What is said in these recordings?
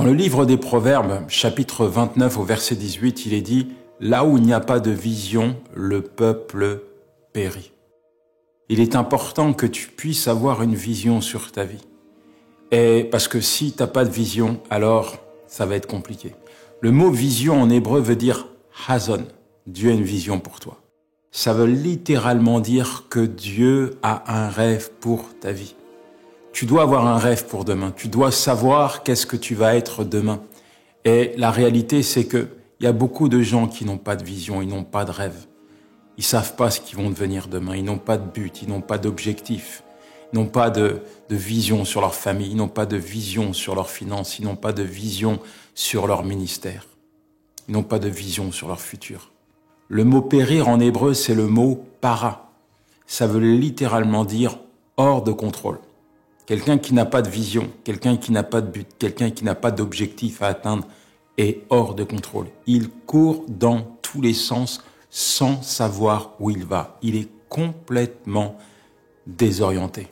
Dans le livre des Proverbes, chapitre 29 au verset 18, il est dit « Là où il n'y a pas de vision, le peuple périt ». Il est important que tu puisses avoir une vision sur ta vie. Et parce que si tu n'as pas de vision, alors ça va être compliqué. Le mot vision en hébreu veut dire « hazon ». Dieu a une vision pour toi. Ça veut littéralement dire que Dieu a un rêve pour ta vie. Tu dois avoir un rêve pour demain. Tu dois savoir qu'est-ce que tu vas être demain. Et la réalité, c'est que il y a beaucoup de gens qui n'ont pas de vision, ils n'ont pas de rêve. Ils savent pas ce qu'ils vont devenir demain. Ils n'ont pas de but, ils n'ont pas d'objectif. Ils n'ont pas de vision sur leur famille, ils n'ont pas de vision sur leurs finances, ils n'ont pas de vision sur leur ministère. Ils n'ont pas de vision sur leur futur. Le mot périr en hébreu, c'est le mot para. Ça veut littéralement dire hors de contrôle. Quelqu'un qui n'a pas de vision, quelqu'un qui n'a pas de but, quelqu'un qui n'a pas d'objectif à atteindre est hors de contrôle. Il court dans tous les sens sans savoir où il va. Il est complètement désorienté.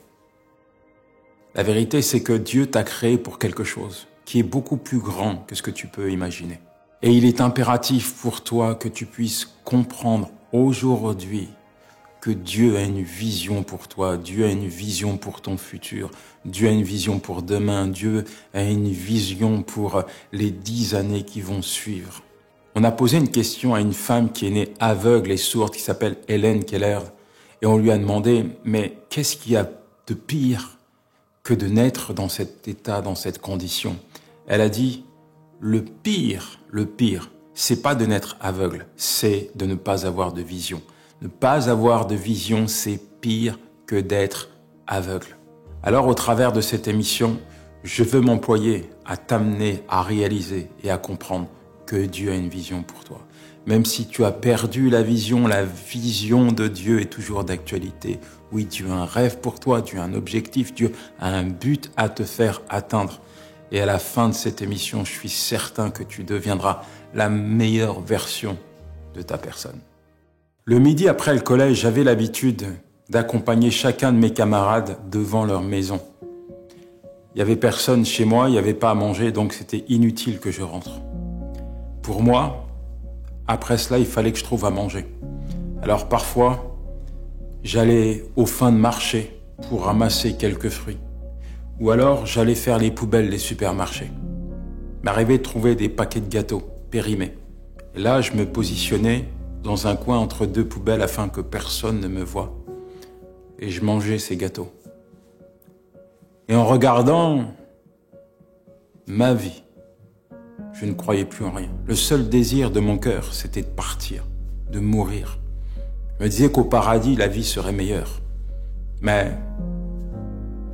La vérité, c'est que Dieu t'a créé pour quelque chose qui est beaucoup plus grand que ce que tu peux imaginer. Et il est impératif pour toi que tu puisses comprendre aujourd'hui que Dieu a une vision pour toi, Dieu a une vision pour ton futur, Dieu a une vision pour demain, Dieu a une vision pour les 10 années qui vont suivre. On a posé une question à une femme qui est née aveugle et sourde, qui s'appelle Hélène Keller, et on lui a demandé, mais qu'est-ce qu'il y a de pire que de naître dans cet état, dans cette condition? Elle a dit, le pire, c'est pas de naître aveugle, c'est de ne pas avoir de vision. Ne pas avoir de vision, c'est pire que d'être aveugle. Alors, au travers de cette émission, je veux m'employer à t'amener à réaliser et à comprendre que Dieu a une vision pour toi. Même si tu as perdu la vision de Dieu est toujours d'actualité. Oui, Dieu a un rêve pour toi, Dieu a un objectif, Dieu a un but à te faire atteindre. Et à la fin de cette émission, je suis certain que tu deviendras la meilleure version de ta personne. Le midi après le collège, j'avais l'habitude d'accompagner chacun de mes camarades devant leur maison. Il n'y avait personne chez moi, il n'y avait pas à manger, donc c'était inutile que je rentre. Pour moi, après cela, il fallait que je trouve à manger. Alors parfois, j'allais au fin de marché pour ramasser quelques fruits. Ou alors, j'allais faire les poubelles des supermarchés. M'arrivait de trouver des paquets de gâteaux périmés. Et là, je me positionnais dans un coin entre deux poubelles afin que personne ne me voie. Et je mangeais ces gâteaux. Et en regardant ma vie, je ne croyais plus en rien. Le seul désir de mon cœur, c'était de partir, de mourir. Je me disais qu'au paradis, la vie serait meilleure. Mais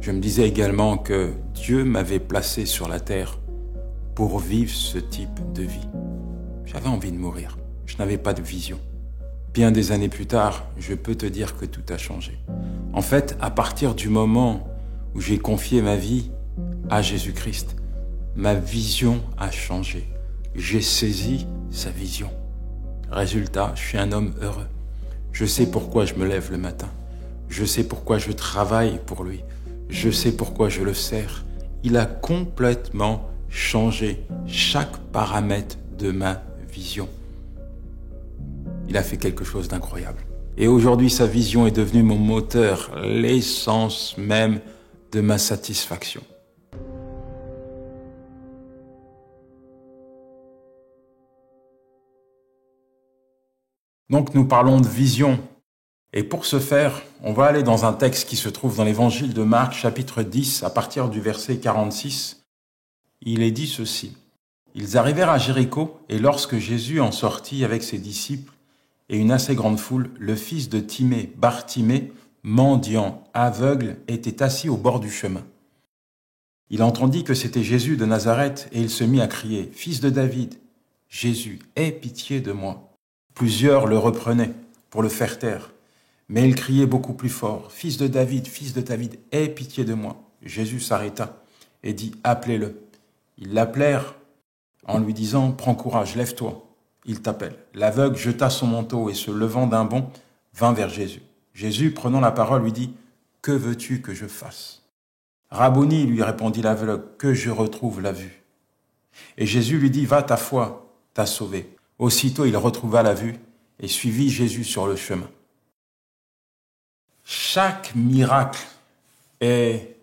je me disais également que Dieu m'avait placé sur la terre pour vivre ce type de vie. J'avais envie de mourir. Je n'avais pas de vision. Bien des années plus tard, je peux te dire que tout a changé. En fait, à partir du moment où j'ai confié ma vie à Jésus-Christ, ma vision a changé. J'ai saisi sa vision. Résultat, je suis un homme heureux. Je sais pourquoi je me lève le matin. Je sais pourquoi je travaille pour lui. Je sais pourquoi je le sers. Il a complètement changé chaque paramètre de ma vision. Il a fait quelque chose d'incroyable. Et aujourd'hui, sa vision est devenue mon moteur, l'essence même de ma satisfaction. Donc nous parlons de vision. Et pour ce faire, on va aller dans un texte qui se trouve dans l'évangile de Marc, chapitre 10, à partir du verset 46. Il est dit ceci. Ils arrivèrent à Jéricho, et lorsque Jésus en sortit avec ses disciples et une assez grande foule, le fils de Timée, Bartimée, mendiant, aveugle, était assis au bord du chemin. Il entendit que c'était Jésus de Nazareth, et il se mit à crier, « Fils de David, Jésus, aie pitié de moi. » Plusieurs le reprenaient pour le faire taire, mais il criait beaucoup plus fort, « Fils de David, aie pitié de moi. » Jésus s'arrêta et dit, « Appelez-le. » Ils l'appelèrent en lui disant, « Prends courage, lève-toi. » Il t'appelle. L'aveugle jeta son manteau et se levant d'un bond, vint vers Jésus. Jésus, prenant la parole, lui dit, « Que veux-tu que je fasse ?» « Rabboni, lui répondit l'aveugle, « que je retrouve la vue. » Et Jésus lui dit, va, ta foi t'a sauvé. Aussitôt, il retrouva la vue et suivit Jésus sur le chemin. Chaque miracle est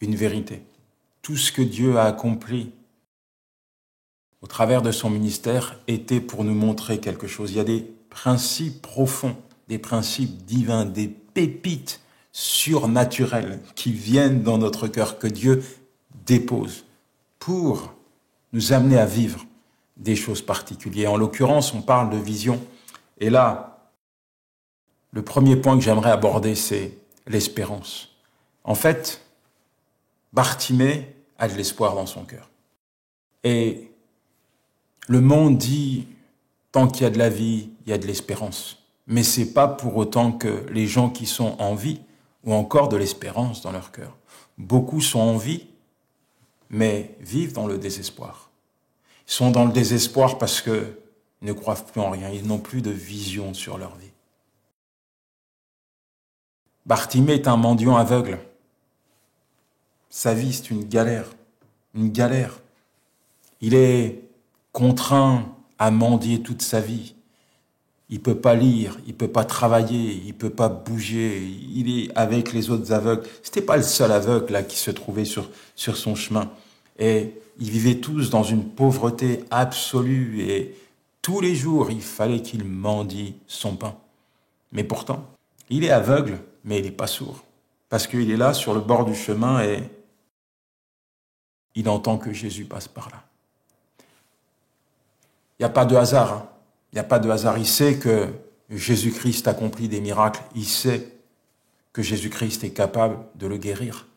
une vérité. Tout ce que Dieu a accompli au travers de son ministère était pour nous montrer quelque chose. Il y a des principes profonds, des principes divins, des pépites surnaturelles qui viennent dans notre cœur, que Dieu dépose pour nous amener à vivre des choses particulières. En l'occurrence, on parle de vision. Et là, le premier point que j'aimerais aborder, c'est l'espérance. En fait, Bartimée a de l'espoir dans son cœur. Et le monde dit, tant qu'il y a de la vie, il y a de l'espérance. Mais c'est pas pour autant que les gens qui sont en vie ont encore de l'espérance dans leur cœur. Beaucoup sont en vie, mais vivent dans le désespoir. Ils sont dans le désespoir parce qu'ils ne croient plus en rien. Ils n'ont plus de vision sur leur vie. Bartimée est un mendiant aveugle. Sa vie, c'est une galère. Une galère. Il est contraint à mendier toute sa vie. Il peut pas lire, il peut pas travailler, il peut pas bouger. Il est avec les autres aveugles. C'était pas le seul aveugle là qui se trouvait sur son chemin. Et ils vivaient tous dans une pauvreté absolue. Et tous les jours, il fallait qu'il mendie son pain. Mais pourtant, il est aveugle, mais il n'est pas sourd. Parce qu'il est là sur le bord du chemin et il entend que Jésus passe par là. Il n'y a pas de hasard. Hein. Il n'y a pas de hasard. Il sait que Jésus-Christ accomplit des miracles. Il sait que Jésus-Christ est capable de le guérir.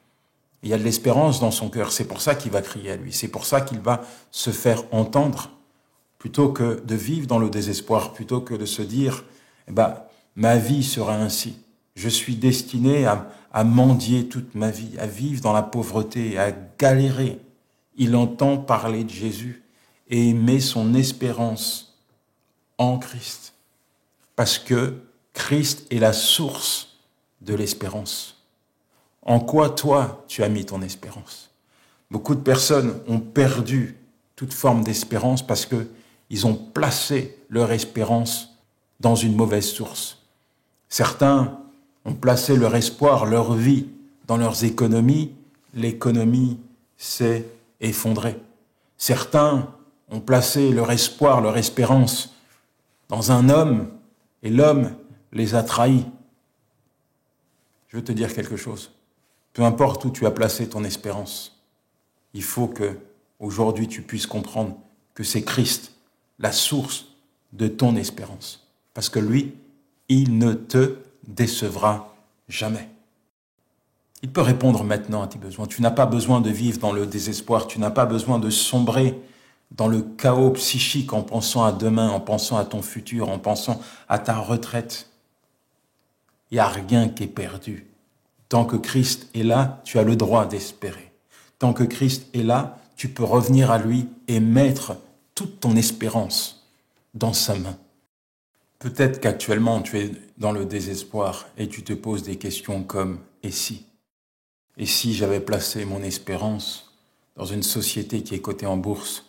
Il y a de l'espérance dans son cœur. C'est pour ça qu'il va crier à lui. C'est pour ça qu'il va se faire entendre. Plutôt que de vivre dans le désespoir, plutôt que de se dire, ma vie sera ainsi. Je suis destiné à mendier toute ma vie, à vivre dans la pauvreté, à galérer. Il entend parler de Jésus et met son espérance en Christ. Parce que Christ est la source de l'espérance. En quoi, toi, tu as mis ton espérance? Beaucoup de personnes ont perdu toute forme d'espérance parce qu'ils ont placé leur espérance dans une mauvaise source. Certains ont placé leur espoir, leur vie dans leurs économies. L'économie s'est effondrée. Certains ont placé leur espoir, leur espérance dans un homme et l'homme les a trahis. Je veux te dire quelque chose. Peu importe où tu as placé ton espérance, il faut que aujourd'hui tu puisses comprendre que c'est Christ, la source de ton espérance. Parce que lui, il ne te décevra jamais. Il peut répondre maintenant à tes besoins. Tu n'as pas besoin de vivre dans le désespoir. Tu n'as pas besoin de sombrer dans le chaos psychique en pensant à demain, en pensant à ton futur, en pensant à ta retraite. Il n'y a rien qui est perdu. Tant que Christ est là, tu as le droit d'espérer. Tant que Christ est là, tu peux revenir à lui et mettre toute ton espérance dans sa main. Peut-être qu'actuellement, tu es dans le désespoir et tu te poses des questions comme « et si ?» Et si j'avais placé mon espérance dans une société qui est cotée en bourse,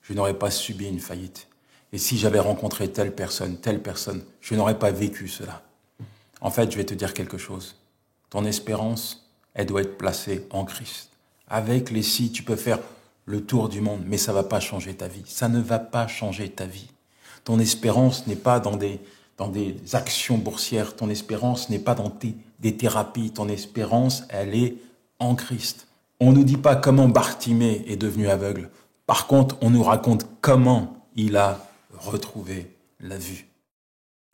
je n'aurais pas subi une faillite. Et si j'avais rencontré telle personne, je n'aurais pas vécu cela. En fait, je vais te dire quelque chose. Ton espérance, elle doit être placée en Christ. Avec les si, tu peux faire le tour du monde, mais ça ne va pas changer ta vie. Ça ne va pas changer ta vie. Ton espérance n'est pas dans des actions boursières. Ton espérance n'est pas dans des thérapies. Ton espérance, elle est en Christ. On ne nous dit pas comment Bartimée est devenu aveugle. Par contre, on nous raconte comment il a retrouvé la vue.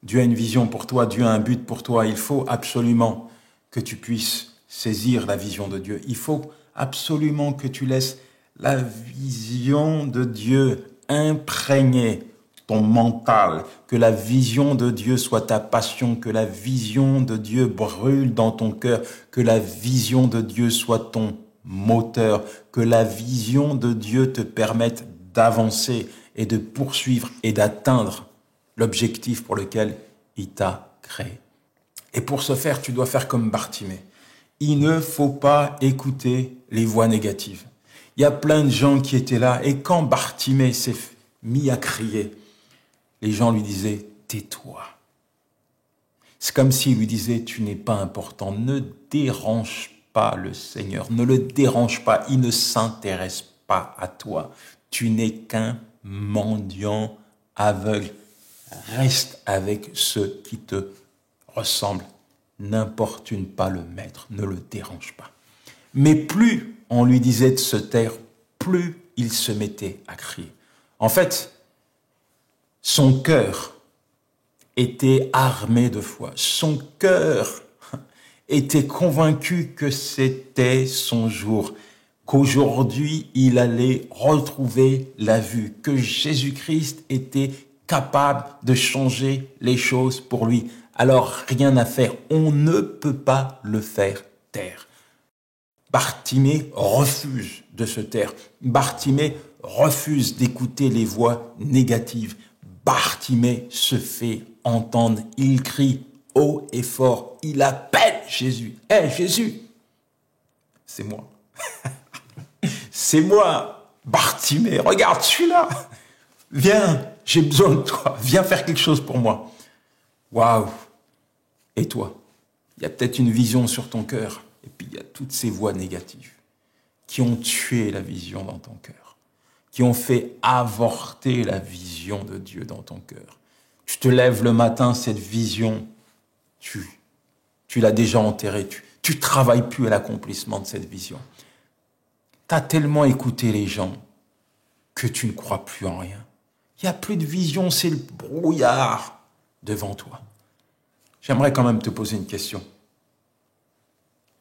Dieu a une vision pour toi, Dieu a un but pour toi. Il faut absolument que tu puisses saisir la vision de Dieu. Il faut absolument que tu laisses la vision de Dieu imprégner ton mental, que la vision de Dieu soit ta passion, que la vision de Dieu brûle dans ton cœur, que la vision de Dieu soit ton moteur, que la vision de Dieu te permette d'avancer et de poursuivre et d'atteindre l'objectif pour lequel il t'a créé. Et pour ce faire, tu dois faire comme Bartimée. Il ne faut pas écouter les voix négatives. Il y a plein de gens qui étaient là. Et quand Bartimée s'est mis à crier, les gens lui disaient, tais-toi. C'est comme s'il lui disait, tu n'es pas important, ne dérange pas le Seigneur, ne le dérange pas, il ne s'intéresse pas à toi. Tu n'es qu'un mendiant aveugle. Reste avec ceux qui te ressemblent. N'importune pas le maître, ne le dérange pas. Mais plus on lui disait de se taire, plus il se mettait à crier. En fait, son cœur était armé de foi. Son cœur était convaincu que c'était son jour, qu'aujourd'hui il allait retrouver la vue, que Jésus-Christ était capable de changer les choses pour lui. Alors rien à faire, on ne peut pas le faire taire. Bartimée refuse de se taire. Bartimée refuse d'écouter les voix négatives. Bartimée se fait entendre. Il crie haut et fort. Il appelle Jésus. « Hé, Jésus, c'est moi. C'est moi, Bartimée. Regarde, je suis là. Viens, j'ai besoin de toi. Viens faire quelque chose pour moi. » Waouh. Et toi, il y a peut-être une vision sur ton cœur. Et puis il y a toutes ces voix négatives qui ont tué la vision dans ton cœur, qui ont fait avorter la vision de Dieu dans ton cœur. Tu te lèves le matin, cette vision, tu l'as déjà enterrée, tu travailles plus à l'accomplissement de cette vision. Tu as tellement écouté les gens que tu ne crois plus en rien. Il n'y a plus de vision, c'est le brouillard devant toi. J'aimerais quand même te poser une question.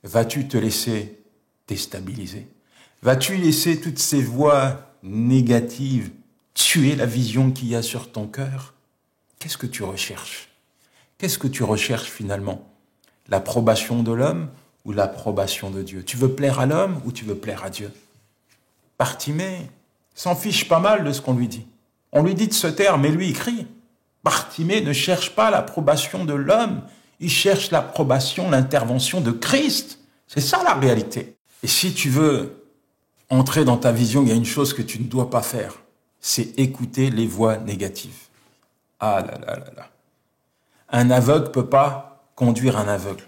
Vas-tu te laisser déstabiliser? Vas-tu laisser toutes ces voix négatives tuer la vision qu'il y a sur ton cœur? Qu'est-ce que tu recherches? Qu'est-ce que tu recherches finalement? L'approbation de l'homme ou l'approbation de Dieu? Tu veux plaire à l'homme ou tu veux plaire à Dieu? Bartimée s'en fiche pas mal de ce qu'on lui dit. On lui dit de se taire, mais lui il crie. Bartimée ne cherche pas l'approbation de l'homme, il cherche l'approbation, l'intervention de Christ. C'est ça la réalité. Et si tu veux entrer dans ta vision, il y a une chose que tu ne dois pas faire, c'est écouter les voix négatives. Ah là là là là. Un aveugle peut pas conduire un aveugle.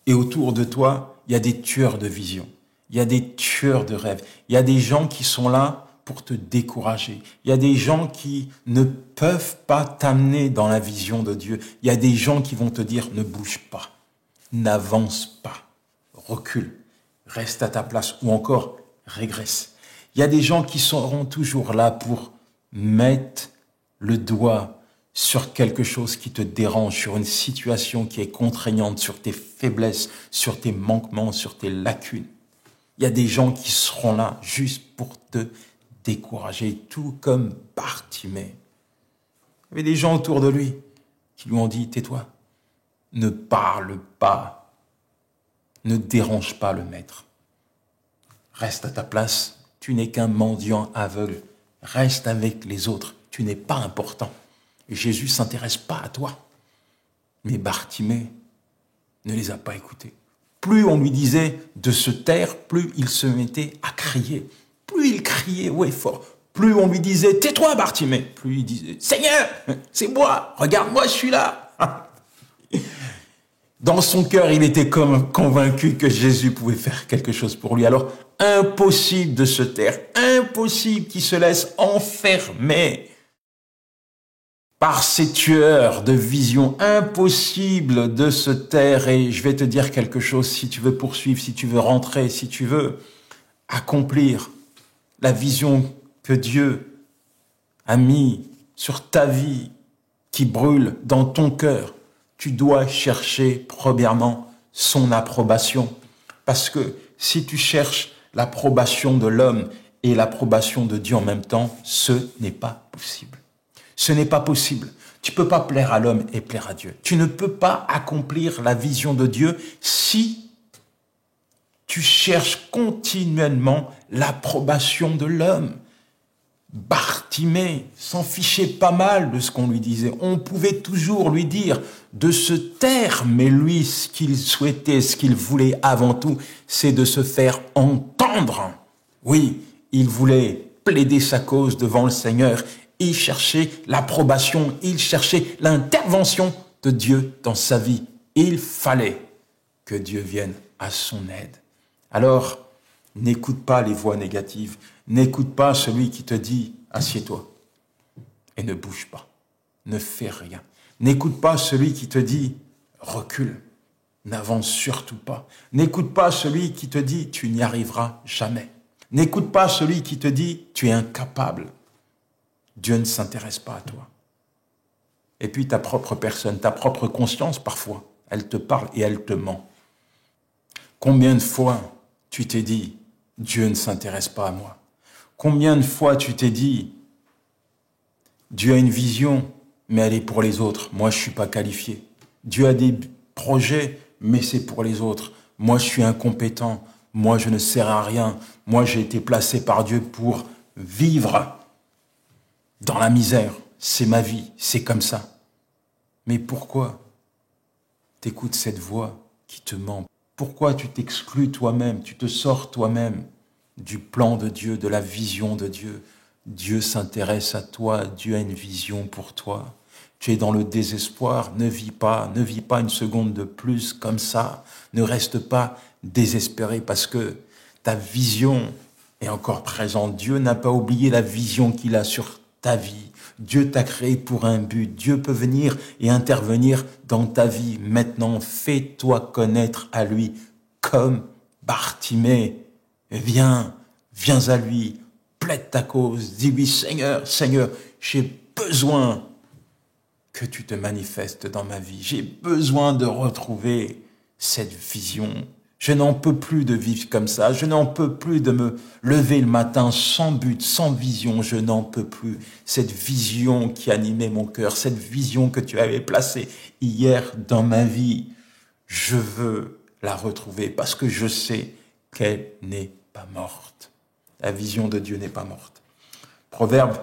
Et autour de toi, il y a des tueurs de vision, il y a des tueurs de rêves, il y a des gens qui sont là pour te décourager. Il y a des gens qui ne peuvent pas t'amener dans la vision de Dieu. Il y a des gens qui vont te dire ne bouge pas, n'avance pas, recule, reste à ta place ou encore régresse. Il y a des gens qui seront toujours là pour mettre le doigt sur quelque chose qui te dérange, sur une situation qui est contraignante, sur tes faiblesses, sur tes manquements, sur tes lacunes. Il y a des gens qui seront là juste pour te découragé, tout comme Bartimée. Il y avait des gens autour de lui qui lui ont dit, tais-toi, ne parle pas, ne dérange pas le maître. Reste à ta place, tu n'es qu'un mendiant aveugle. Reste avec les autres, tu n'es pas important. Et Jésus ne s'intéresse pas à toi. Mais Bartimée ne les a pas écoutés. Plus on lui disait de se taire, plus il se mettait à crier. Plus il criait haut et fort, plus on lui disait « Tais-toi, Bartimée !» Plus il disait « Seigneur, c'est moi, regarde-moi, je suis là !» Dans son cœur, il était comme convaincu que Jésus pouvait faire quelque chose pour lui. Alors, impossible de se taire, impossible qu'il se laisse enfermer par ces tueurs de vision, impossible de se taire. Et je vais te dire quelque chose, si tu veux poursuivre, si tu veux rentrer, si tu veux accomplir la vision que Dieu a mis sur ta vie, qui brûle dans ton cœur, tu dois chercher premièrement son approbation. Parce que si tu cherches l'approbation de l'homme et l'approbation de Dieu en même temps, ce n'est pas possible. Ce n'est pas possible. Tu ne peux pas plaire à l'homme et plaire à Dieu. Tu ne peux pas accomplir la vision de Dieu si tu cherches continuellement l'approbation de l'homme. Bartimée s'en fichait pas mal de ce qu'on lui disait. On pouvait toujours lui dire de se taire, mais lui, ce qu'il souhaitait, ce qu'il voulait avant tout, c'est de se faire entendre. Oui, il voulait plaider sa cause devant le Seigneur. Il cherchait l'approbation, il cherchait l'intervention de Dieu dans sa vie. Il fallait que Dieu vienne à son aide. Alors, n'écoute pas les voix négatives. N'écoute pas celui qui te dit « assieds-toi » et ne bouge pas. Ne fais rien. N'écoute pas celui qui te dit « recule ». N'avance surtout pas. N'écoute pas celui qui te dit « tu n'y arriveras jamais ». N'écoute pas celui qui te dit « tu es incapable ». Dieu ne s'intéresse pas à toi. Et puis ta propre personne, ta propre conscience parfois, elle te parle et elle te ment. Combien de fois tu t'es dit « Dieu ne s'intéresse pas à moi ». Combien de fois tu t'es dit « Dieu a une vision, mais elle est pour les autres, moi je ne suis pas qualifié. Dieu a des projets, mais c'est pour les autres. Moi je suis incompétent, moi je ne sers à rien. Moi j'ai été placé par Dieu pour vivre dans la misère. C'est ma vie, c'est comme ça. » Mais pourquoi t'écoutes cette voix qui te ment? Pourquoi tu t'exclus toi-même, tu te sors toi-même du plan de Dieu, de la vision de Dieu? Dieu s'intéresse à toi, Dieu a une vision pour toi. Tu es dans le désespoir, ne vis pas une seconde de plus comme ça. Ne reste pas désespéré parce que ta vision est encore présente. Dieu n'a pas oublié la vision qu'il a sur ta vie. Dieu t'a créé pour un but. Dieu peut venir et intervenir dans ta vie. Maintenant, fais-toi connaître à lui comme Bartimée. Viens à lui, plaide ta cause, dis-lui, Seigneur, j'ai besoin que tu te manifestes dans ma vie. J'ai besoin de retrouver cette vision. Je n'en peux plus de vivre comme ça. Je n'en peux plus de me lever le matin sans but, sans vision. Je n'en peux plus. Cette vision qui animait mon cœur, cette vision que tu avais placée hier dans ma vie, je veux la retrouver parce que je sais qu'elle n'est pas morte. La vision de Dieu n'est pas morte. Proverbe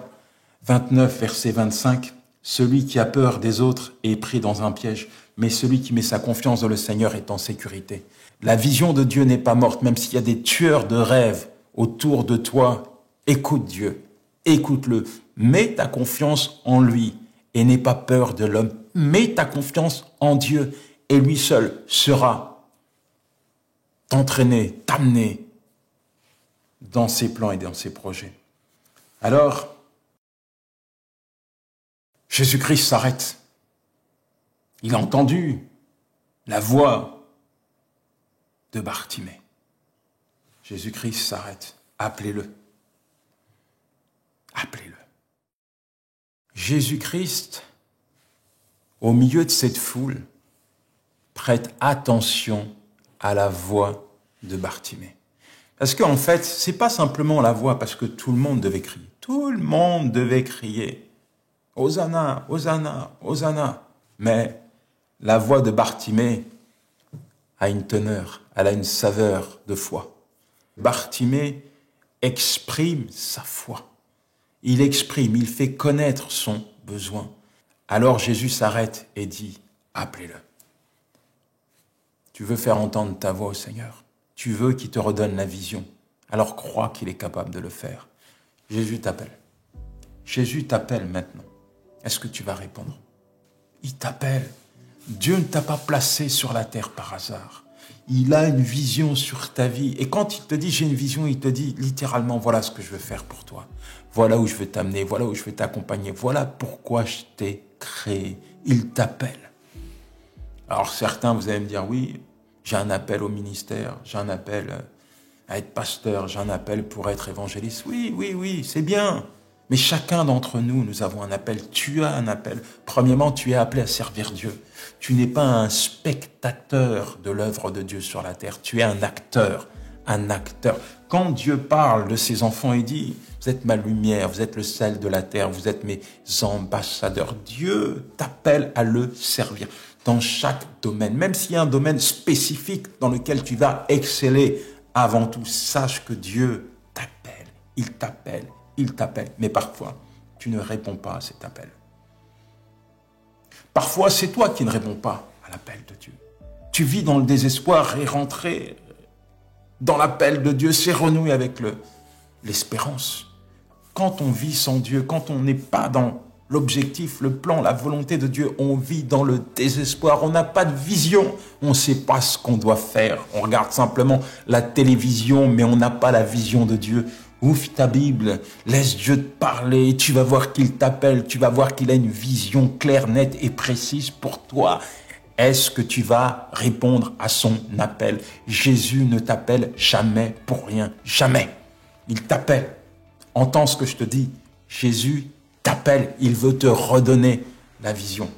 29, verset 25. Celui qui a peur des autres est pris dans un piège, mais celui qui met sa confiance dans le Seigneur est en sécurité. La vision de Dieu n'est pas morte, même s'il y a des tueurs de rêves autour de toi. Écoute Dieu, écoute-le. Mets ta confiance en lui et n'aie pas peur de l'homme. Mets ta confiance en Dieu et lui seul sera t'entraîner, t'amener dans ses plans et dans ses projets. Alors, Jésus-Christ s'arrête. Il a entendu la voix de Bartimée. Jésus-Christ s'arrête. Appelez-le. Appelez-le. Jésus-Christ, au milieu de cette foule, prête attention à la voix de Bartimée. Parce qu'en fait, c'est pas simplement la voix parce que tout le monde devait crier. Tout le monde devait crier. Hosanna, Hosanna, Hosanna. Mais la voix de Bartimée a une teneur, elle a une saveur de foi. Bartimée exprime sa foi. Il exprime, il fait connaître son besoin. Alors Jésus s'arrête et dit, appelez-le. Tu veux faire entendre ta voix au Seigneur. Tu veux qu'il te redonne la vision. Alors crois qu'il est capable de le faire. Jésus t'appelle. Jésus t'appelle maintenant. Est-ce que tu vas répondre? Il t'appelle. Dieu ne t'a pas placé sur la terre par hasard. Il a une vision sur ta vie. Et quand il te dit j'ai une vision, il te dit littéralement voilà ce que je veux faire pour toi. Voilà où je veux t'amener, voilà où je veux t'accompagner. Voilà pourquoi je t'ai créé. Il t'appelle. Alors certains, vous allez me dire oui, j'ai un appel au ministère, j'ai un appel à être pasteur, j'ai un appel pour être évangéliste. Oui, c'est bien. Mais chacun d'entre nous, nous avons un appel. Tu as un appel. Premièrement, tu es appelé à servir Dieu. Tu n'es pas un spectateur de l'œuvre de Dieu sur la terre. Tu es un acteur. Un acteur. Quand Dieu parle de ses enfants, il dit, vous êtes ma lumière, vous êtes le sel de la terre, vous êtes mes ambassadeurs. Dieu t'appelle à le servir dans chaque domaine. Même s'il y a un domaine spécifique dans lequel tu vas exceller, avant tout, sache que Dieu t'appelle. Il t'appelle. Il t'appelle, mais parfois, tu ne réponds pas à cet appel. Parfois, c'est toi qui ne réponds pas à l'appel de Dieu. Tu vis dans le désespoir et rentrer dans l'appel de Dieu, c'est renouer avec l'espérance. Quand on vit sans Dieu, quand on n'est pas dans l'objectif, le plan, la volonté de Dieu, on vit dans le désespoir, on n'a pas de vision, on ne sait pas ce qu'on doit faire. On regarde simplement la télévision, mais on n'a pas la vision de Dieu. Ouvre ta Bible, laisse Dieu te parler, tu vas voir qu'il t'appelle, tu vas voir qu'il a une vision claire, nette et précise pour toi. Est-ce que tu vas répondre à son appel? Jésus ne t'appelle jamais pour rien, jamais. Il t'appelle. Entends ce que je te dis. Jésus t'appelle, il veut te redonner la vision.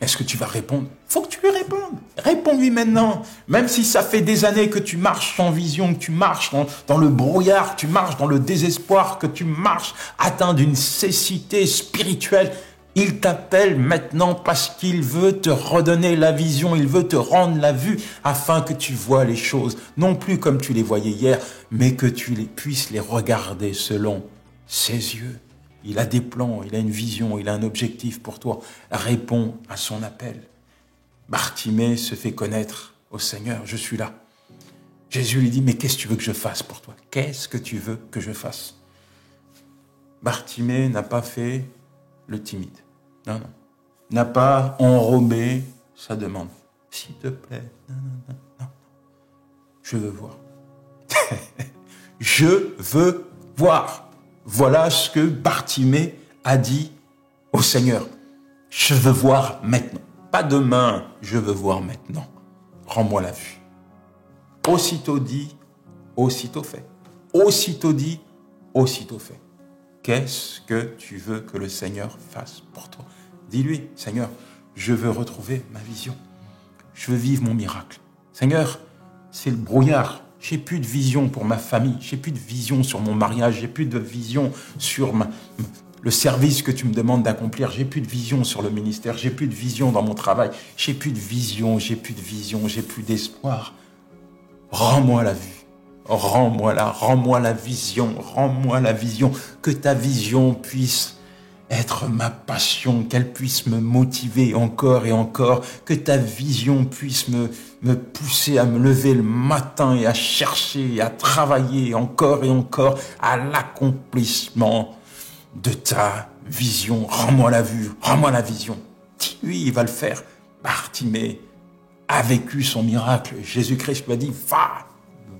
Est-ce que tu vas répondre? Faut que tu lui répondes. Réponds-lui maintenant. Même si ça fait des années que tu marches sans vision, que tu marches dans le brouillard, que tu marches dans le désespoir, que tu marches atteint d'une cécité spirituelle, il t'appelle maintenant parce qu'il veut te redonner la vision, il veut te rendre la vue afin que tu vois les choses, non plus comme tu les voyais hier, mais que tu puisses les regarder selon ses yeux. Il a des plans, il a une vision, il a un objectif pour toi. Réponds à son appel. Bartimée se fait connaître au Seigneur, je suis là. Jésus lui dit, mais qu'est-ce que tu veux que je fasse pour toi? Qu'est-ce que tu veux que je fasse? Bartimée n'a pas fait le timide. Non, non. N'a pas enrobé sa demande. S'il te plaît, non, non, non, non. Je veux voir. Je veux voir. Voilà ce que Bartimée a dit au Seigneur. Je veux voir maintenant. Pas demain, je veux voir maintenant. Rends-moi la vue. Aussitôt dit, aussitôt fait. Aussitôt dit, aussitôt fait. Qu'est-ce que tu veux que le Seigneur fasse pour toi? Dis-lui, Seigneur, je veux retrouver ma vision. Je veux vivre mon miracle. Seigneur, c'est le brouillard. J'ai plus de vision pour ma famille. J'ai plus de vision sur mon mariage. J'ai plus de vision sur le service que tu me demandes d'accomplir. J'ai plus de vision sur le ministère. J'ai plus de vision dans mon travail. J'ai plus de vision. J'ai plus de vision. J'ai plus d'espoir. Rends-moi la vue. Rends-moi la vision. Rends-moi la vision. Que ta vision puisse être ma passion, qu'elle puisse me motiver encore et encore, que ta vision puisse me pousser à me lever le matin et à chercher et à travailler encore et encore à l'accomplissement de ta vision. Rends-moi la vue, rends-moi la vision. Dis-lui, il va le faire. Bartimée a vécu son miracle. Jésus-Christ lui a dit,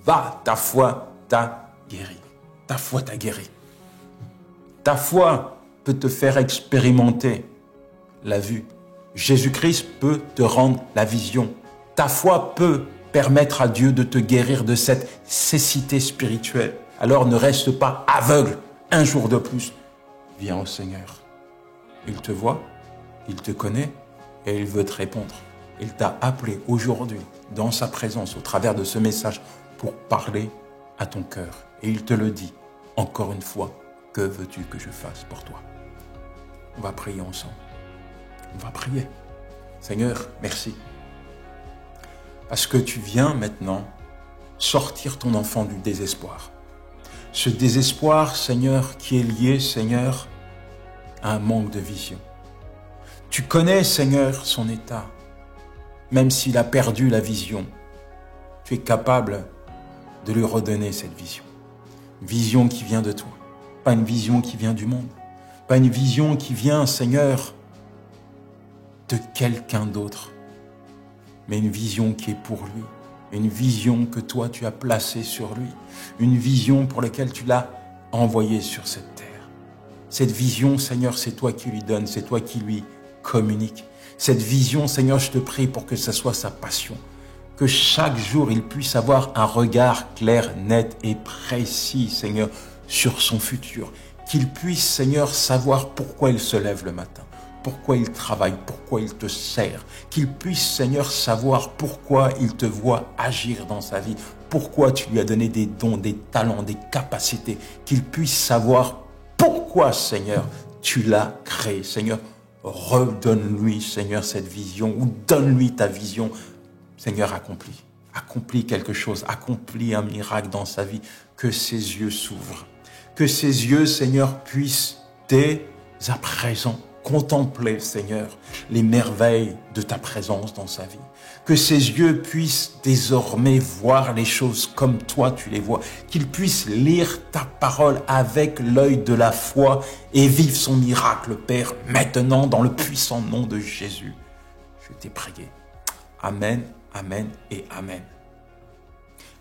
va, ta foi t'a guéri. Ta foi t'a guéri. Ta foi peut te faire expérimenter la vue. Jésus-Christ peut te rendre la vision. Ta foi peut permettre à Dieu de te guérir de cette cécité spirituelle. Alors ne reste pas aveugle un jour de plus. Viens au Seigneur. Il te voit, il te connaît et il veut te répondre. Il t'a appelé aujourd'hui dans sa présence au travers de ce message pour parler à ton cœur. Et il te le dit encore une fois. Que veux-tu que je fasse pour toi? On va prier ensemble. On va prier. Seigneur, merci. Parce que tu viens maintenant sortir ton enfant du désespoir. Ce désespoir, Seigneur, qui est lié, Seigneur, à un manque de vision. Tu connais, Seigneur, son état. Même s'il a perdu la vision, tu es capable de lui redonner cette vision. Vision qui vient de toi. Pas une vision qui vient du monde. Pas une vision qui vient, Seigneur, de quelqu'un d'autre. Mais une vision qui est pour lui. Une vision que toi, tu as placée sur lui. Une vision pour laquelle tu l'as envoyé sur cette terre. Cette vision, Seigneur, c'est toi qui lui donnes. C'est toi qui lui communiques. Cette vision, Seigneur, je te prie pour que ça soit sa passion. Que chaque jour, il puisse avoir un regard clair, net et précis, Seigneur, sur son futur. Qu'il puisse, Seigneur, savoir pourquoi il se lève le matin, pourquoi il travaille, pourquoi il te sert. Qu'il puisse, Seigneur, savoir pourquoi il te voit agir dans sa vie, pourquoi tu lui as donné des dons, des talents, des capacités. Qu'il puisse savoir pourquoi, Seigneur, tu l'as créé. Seigneur, redonne-lui, Seigneur, cette vision, ou donne-lui ta vision. Seigneur, accomplis quelque chose, accomplis un miracle dans sa vie, que ses yeux s'ouvrent. Que ses yeux, Seigneur, puissent dès à présent contempler, Seigneur, les merveilles de ta présence dans sa vie. Que ses yeux puissent désormais voir les choses comme toi tu les vois. Qu'il puisse lire ta parole avec l'œil de la foi et vivre son miracle, Père, maintenant dans le puissant nom de Jésus. Je t'ai prié. Amen, amen et amen.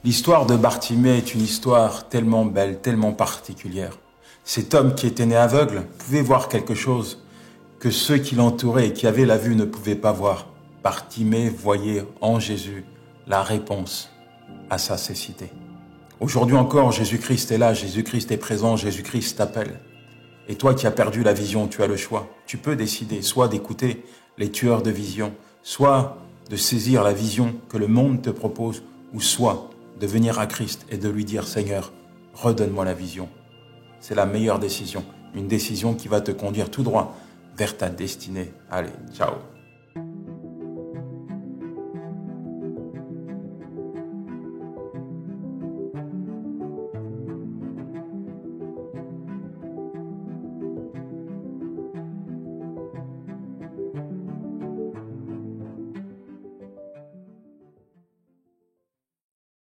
L'histoire de Bartimée est une histoire tellement belle, tellement particulière. Cet homme qui était né aveugle pouvait voir quelque chose que ceux qui l'entouraient et qui avaient la vue ne pouvaient pas voir. Bartimée voyait en Jésus la réponse à sa cécité. Aujourd'hui encore, Jésus-Christ est là, Jésus-Christ est présent, Jésus-Christ t'appelle. Et toi qui as perdu la vision, tu as le choix. Tu peux décider soit d'écouter les tueurs de vision, soit de saisir la vision que le monde te propose, ou soit de venir à Christ et de lui dire « Seigneur, redonne-moi la vision ». C'est la meilleure décision, une décision qui va te conduire tout droit vers ta destinée. Allez, ciao.